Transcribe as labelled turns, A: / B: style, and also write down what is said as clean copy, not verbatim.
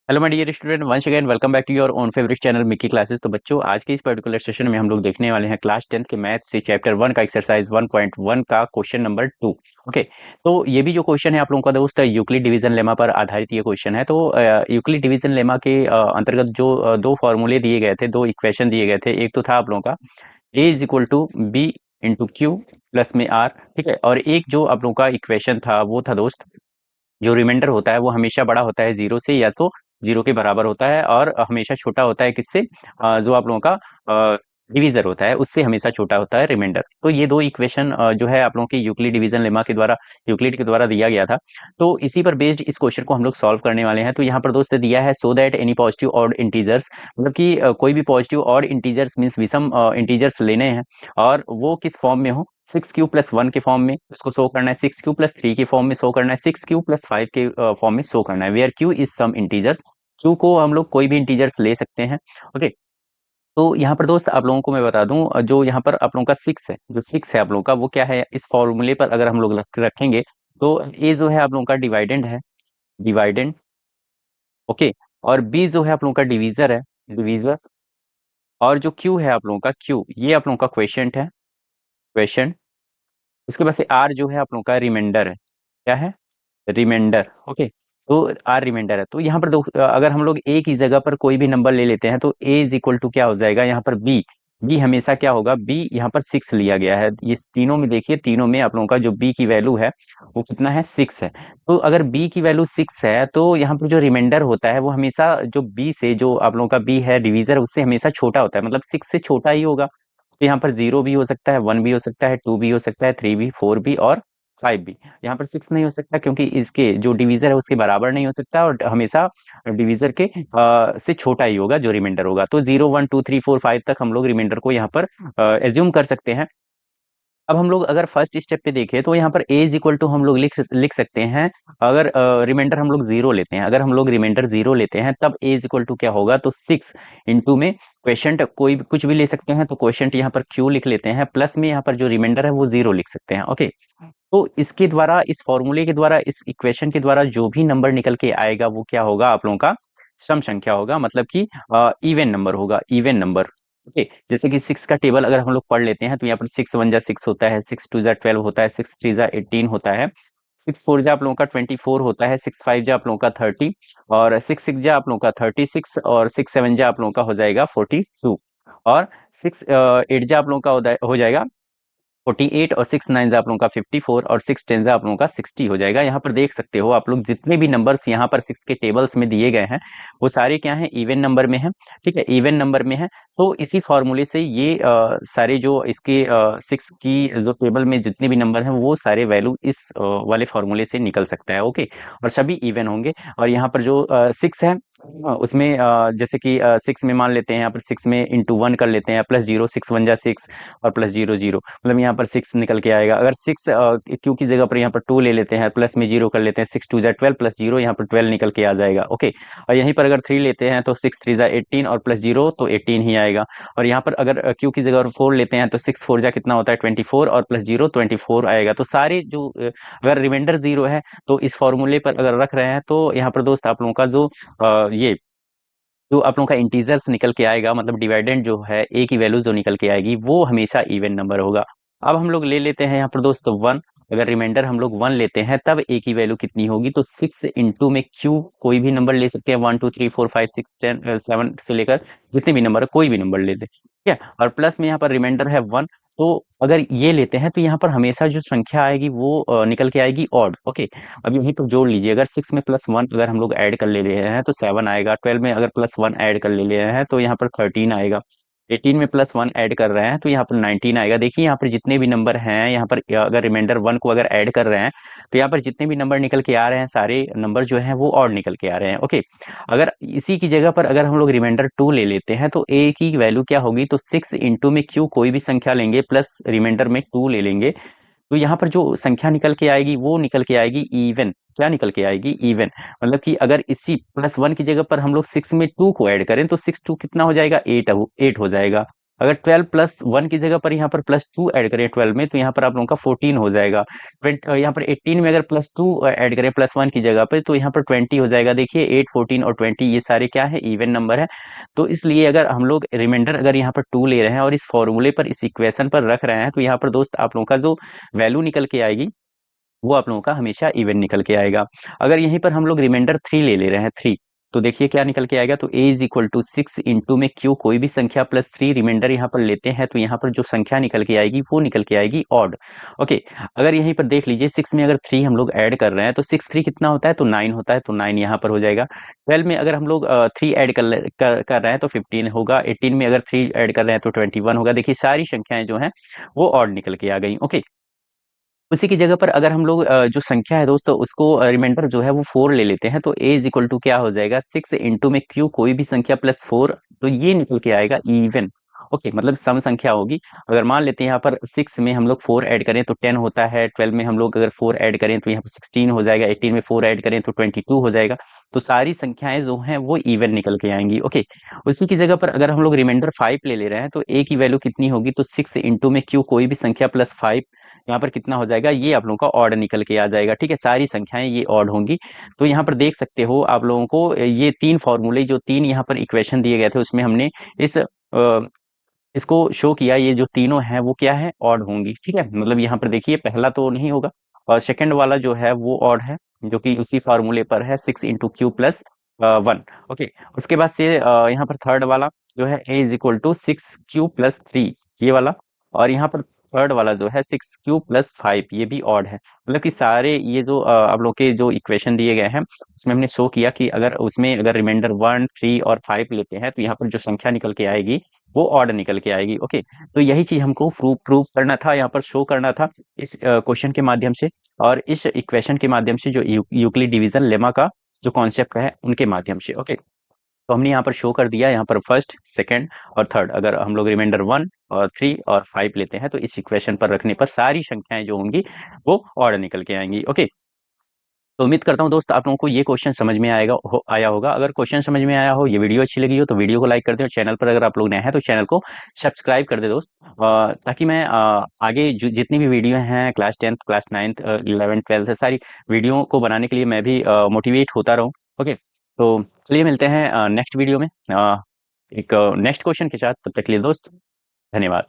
A: Hello my dear student, once again welcome back to your own favourite channel Mickey classes. तो बच्चों, आज के इस पर्टिकुलर सेशन में हम लोग देखने वाले हैं क्लास 10th के मैथ से चैप्टर 1 का एक्सरसाइज 1.1 का क्वेश्चन नंबर 2। ओके, तो ये भी जो क्वेश्चन है आप लोगों का दोस्त यूक्लिड डिवीजन लेमा पर आधारित ये क्वेश्चन है। तो यूक्लिड डिवीजन लेमा के अंतर्गत जो दो फॉर्मूले दिए गए थे, दो इक्वेशन दिए गए थे। एक तो था आप लोगों का A is equal to B into Q plus में आर, ठीक है। और एक जो आप लोगों का इक्वेशन था वो था दोस्त, जो रिमाइंडर होता है वो हमेशा बड़ा होता है जीरो से, या तो जीरो के बराबर होता है, और हमेशा छोटा होता है किससे? जो आप लोगों का डिवीजर होता है उससे हमेशा छोटा होता है रिमाइंडर। तो ये दो इक्वेशन जो है आप लोगों की यूक्लिड डिवीजन लेमा के द्वारा, यूक्लिड के द्वारा दिया गया था। तो इसी पर बेस्ड इस क्वेश्चन को हम लोग सॉल्व करने वाले हैं। तो यहाँ पर दोस्त दिया है so that any positive odd integers, मतलब कि कोई भी पॉजिटिव ऑड इंटीजर्स मींस विषम इंटीजर्स लेने हैं, और वो किस फॉर्म में हो? 6q+1 के फॉर्म में उसको शो करना है, 6q+3 के फॉर्म में शो करना है, 6q+5 के फॉर्म में शो करना है, where q is some integers. q को हम लोग कोई भी इंटीजर्स ले सकते हैं। ओके, तो यहाँ पर दोस्त आप लोगों को मैं बता दूं, जो यहाँ पर आप लोगों का 6 है, जो 6 है आप लोगों का, वो क्या है? इस फॉर्मूले पर अगर हम लोग रखेंगे तो a जो है आप लोगों का डिवाइडेंड है, डिवाइडेंड। ओके, और b जो है आप लोगों का डिवीजर है, डिवीजर। और जो q है आप लोगों का, q ये आप लोगों का क्वेशंट है, क्वेशंट। उसके बाद से r जो है आप लोगों का रिमाइंडर है। क्या है? रिमाइंडर। ओके, तो आर रिमाइंडर है। तो यहाँ पर अगर हम लोग ए की जगह पर कोई भी नंबर ले लेते हैं तो ए इज इक्वल टू क्या हो जाएगा यहाँ पर? बी। बी हमेशा क्या होगा? बी यहाँ पर 6 लिया गया है। ये तीनों में देखिए, तीनों में आप लोगों का जो बी की वैल्यू है वो कितना है? 6 है। तो अगर बी की वैल्यू 6 है तो यहाँ पर जो रिमाइंडर होता है वो हमेशा जो बी से, जो आप लोगों का बी है डिवीजर, उससे हमेशा छोटा होता है, मतलब 6 से छोटा ही होगा। तो यहाँ पर 0 भी हो सकता है, 1 भी हो सकता है, 2 भी हो सकता है, 3 भी, 4 भी, और 5 भी। यहाँ पर 6 नहीं हो सकता क्योंकि इसके जो डिवीजर है उसके बराबर नहीं हो सकता, और हमेशा डिवीजर के से छोटा ही होगा जो रिमाइंडर होगा। तो 0 1 2 3 4 5 तक हम लोग रिमाइंडर को यहाँ पर एज्यूम कर सकते हैं। अब हम लोग अगर फर्स्ट स्टेप पे देखें तो यहाँ पर a इज इक्वल टू हम लोग लिख लिख सकते हैं। अगर रिमाइंडर हम लोग जीरो लेते हैं, अगर हम लोग रिमाइंडर जीरो लेते हैं तब a इज इक्वल टू क्या होगा? तो 6 इंटू में क्वेश्चंट कोई भी कुछ भी ले सकते हैं, तो क्वेश्चंट यहाँ पर q लिख लेते हैं, प्लस में यहाँ पर जो रिमाइंडर है वो जीरो लिख सकते हैं। ओके, तो इसके द्वारा, इस फॉर्मूले के द्वारा, इस इक्वेशन के द्वारा जो भी नंबर निकल के आएगा वो क्या होगा आप लोगों का? सम संख्या होगा, मतलब कि इवन नंबर होगा, इवन नंबर। ओके, जैसे कि 6 का टेबल अगर हम लोग पढ़ लेते हैं तो यहाँ पर 6 1 जा 6 होता है, 6 2 जा 12 होता है, 6 3 जा 18 होता है, 6 4 जा आप लोगों का 24 होता है, 6 5 जा आप लोगों का 30, और 6 6 जा आप लोगों का 36, और 6 7 जा आप लोगों का हो जाएगा 42, और 6 8 जा आप लोगों का हो जाएगा 48, और 6 9 आप लोगों का 54, और 6 10 आप लोगों का 60 हो जाएगा। यहाँ पर देख सकते हो आप लोग, जितने भी नंबर्स यहाँ पर 6 के टेबल्स में दिए गए हैं वो सारे क्या हैं? इवन नंबर में हैं। ठीक है, इवन नंबर में है। तो इसी फॉर्मूले से ये सारे जो इसके 6 की जो टेबल में जितने भी नंबर हैं वो सारे वैल्यू इस वाले फॉर्मूले से निकल सकता है। ओके, और सभी इवन होंगे। और यहाँ पर जो 6 है, उसमें जैसे कि 6 में मान लेते हैं, यहाँ पर 6 में इंटू 1 कर लेते हैं, प्लस जीरो, 6 1 जा 6, और प्लस जीरो जीरो, मतलब यहाँ पर 6 निकल के आएगा। अगर 6 क्यू की जगह पर यहाँ पर 2 ले लेते हैं, प्लस में जीरो कर लेते हैं, 6 2 जा 12 प्लस जीरो, यहाँ पर 12 निकल के आ जाएगा। ओके, और यहीं पर अगर 3 लेते हैं तो 6 3 जा 18, और प्लस जीरो तो 18 ही आएगा। और यहाँ पर अगर क्यू की जगह 4 लेते हैं तो 6 4 जा कितना होता है? 24, और प्लस जीरो 24 आएगा। तो सारे जो अगर रिमाइंडर जीरो है तो इस फॉर्मूले पर अगर रख रहे हैं तो यहाँ पर दोस्त आप लोगों का जो ये जो आप लोगों का इंटीजर्स निकल के आएगा, मतलब डिवाइडेंड जो है, ए की वैल्यू जो निकल के आएगी वो हमेशा इवन नंबर होगा। अब हम लोग ले लेते हैं यहाँ पर दोस्त 1। अगर रिमाइंडर हम लोग 1 लेते हैं तब ए की वैल्यू कितनी होगी? तो 6 इंटू में क्यू कोई भी नंबर ले सकते हैं, 1 2 3 4 5 6 10 7 से लेकर जितने भी नंबर है कोई भी नंबर ले दे, ठीक है। और प्लस में यहाँ पर रिमाइंडर है 1। तो अगर ये लेते हैं तो यहाँ पर हमेशा जो संख्या आएगी वो निकल के आएगी ऑड। ओके, अब यहीं पर जोड़ लीजिए, अगर 6 में +1 अगर हम लोग ऐड कर ले रहे हैं तो 7 आएगा, 12 में अगर +1 ऐड कर ले रहे हैं तो यहाँ पर 13 आएगा, 18 में +1 ऐड कर रहे हैं तो यहाँ पर 19 आएगा। देखिए यहाँ पर जितने भी नंबर हैं, यहाँ पर अगर रिमाइंडर 1 को अगर ऐड कर रहे हैं तो यहाँ पर जितने भी नंबर निकल के आ रहे हैं, सारे नंबर जो हैं वो ऑड निकल के आ रहे हैं। ओके, अगर इसी की जगह पर अगर हम लोग रिमाइंडर 2 ले लेते हैं तो ए की वैल्यू क्या होगी? तो 6 इंटू में क्यू कोई भी संख्या लेंगे प्लस रिमाइंडर में 2 ले लेंगे, तो यहाँ पर जो संख्या निकल के आएगी वो निकल के आएगी इवन। क्या निकल के आएगी? इवन। मतलब कि अगर इसी +1 की जगह पर हम लोग 6 में 2 को ऐड करें तो 6 2 कितना हो जाएगा? 8 8 हो जाएगा। अगर 12 प्लस 1 की जगह पर यहाँ पर प्लस 2 ऐड करें 12 में, तो यहाँ पर आप लोगों का 14 हो जाएगा। यहाँ पर 18 में अगर प्लस 2 ऐड करें प्लस 1 की जगह पे, तो यहाँ पर 20 हो जाएगा। देखिए 8, 14 और 20 ये सारे क्या है, इवन नंबर है। तो इसलिए अगर हम लोग रिमाइंडर अगर यहाँ पर 2 ले रहे हैं और इस फॉर्मूले पर, इस इक्वेशन पर रख रहे हैं, तो यहाँ पर दोस्त आप लोगों का जो वैल्यू निकल के आएगी वो आप लोगों का हमेशा इवन निकल के आएगा। अगर यहीं पर हम लोग रिमाइंडर 3 ले रहे हैं 3, तो देखिए क्या निकल के आएगा, तो a is equal to 6 into में q, कोई भी संख्या प्लस 3 रिमाइंडर यहाँ पर लेते हैं, तो यहाँ पर जो संख्या निकल के आएगी वो निकल के आएगी ऑड। ओके, अगर यहीं पर देख लीजिए 6 में अगर 3 हम लोग ऐड कर रहे हैं, तो 6 3 कितना होता है, तो 9 होता है, तो 9 यहाँ पर हो जाएगा। 12 में अगर हम लोग 3 ऐड कर रहे हैं तो 15 होगा। 18 में अगर 3 ऐड कर रहे हैं तो 21 होगा। देखिए सारी संख्याएं जो हैं वो ऑड निकल के आ गई। ओके, उसी की जगह पर अगर हम लोग जो संख्या है दोस्तों उसको रिमाइंडर जो है वो 4 ले लेते हैं, तो a इज इक्वल टू क्या हो जाएगा, 6 इंटू में q, कोई भी संख्या प्लस 4, तो ये निकल के आएगा इवन। ओके, मतलब सम संख्या होगी। अगर मान लेते हैं यहाँ पर 6 में हम लोग 4 ऐड करें तो 10 होता है, 12 में हम लोग अगर 4 ऐड करें तो यहाँ पर 16 हो जाएगा, 18 में 4 ऐड करें तो 22 हो जाएगा। तो सारी संख्याएं जो हैं वो इवन निकल के आएंगी। ओके, उसी की जगह पर अगर हम लोग रिमाइंडर 5 ले रहे हैं, तो a की वैल्यू कितनी होगी, तो 6 इंटू में q, कोई भी संख्या प्लस 5, यहाँ पर कितना हो जाएगा, ये आप लोगों का ऑड निकल के आ जाएगा। ठीक है, सारी संख्याएं ये ऑड होंगी। तो यहाँ पर देख सकते हो आप लोगों को ये 3 फॉर्मूले, जो 3 यहाँ पर इक्वेशन दिए गए थे उसमें हमने इस इसको शो किया, ये जो तीनों हैं वो क्या है, ऑड होंगी। ठीक है, मतलब यहाँ पर देखिए पहला तो नहीं होगा, और सेकंड वाला जो है वो ऑड है, जो कि उसी फार्मूले पर है, 6 इंटू क्यू प्लस 1। ओके, उसके बाद से यहाँ पर थर्ड वाला जो है a is equal to 6q+3, ये वाला। और यहाँ पर थर्ड वाला जो है 6q+5, ये भी ऑड है। मतलब कि सारे ये जो आप लोग के जो इक्वेशन दिए गए हैं उसमें हमने शो किया कि अगर उसमें अगर रिमाइंडर 1, 3 और 5 लेते हैं, तो यहाँ पर जो संख्या निकल के आएगी वो ऑर्डर निकल के आएगी। ओके, तो यही चीज हमको प्रूव करना था, यहाँ पर शो करना था इस क्वेश्चन के माध्यम से, और इस इक्वेशन के माध्यम से, जो यूक्लिड डिवीजन लेमा का जो कॉन्सेप्ट है उनके माध्यम से। ओके, तो हमने यहाँ पर शो कर दिया, यहाँ पर फर्स्ट, सेकंड और थर्ड, अगर हम लोग रिमाइंडर 1 और 3 और 5 लेते हैं, तो इस इक्वेशन पर रखने पर सारी संख्याएं जो होंगी वो ऑर्डर निकल के आएंगी। ओके, तो उम्मीद करता हूँ दोस्त आप लोगों को ये क्वेश्चन समझ में आया होगा। अगर क्वेश्चन समझ में आया हो, ये वीडियो अच्छी लगी हो, तो वीडियो को लाइक कर दे, और चैनल पर अगर आप लोग नए हैं तो चैनल को सब्सक्राइब कर दे दोस्त, ताकि मैं आगे जितनी भी वीडियो हैं class 10th, class 9th, 11th, 12th, सारी वीडियो को बनाने के लिए मैं भी मोटिवेट होता रहूँ। ओके, तो चलिए मिलते हैं नेक्स्ट वीडियो में एक नेक्स्ट क्वेश्चन के साथ। तब तक के लिए दोस्त धन्यवाद।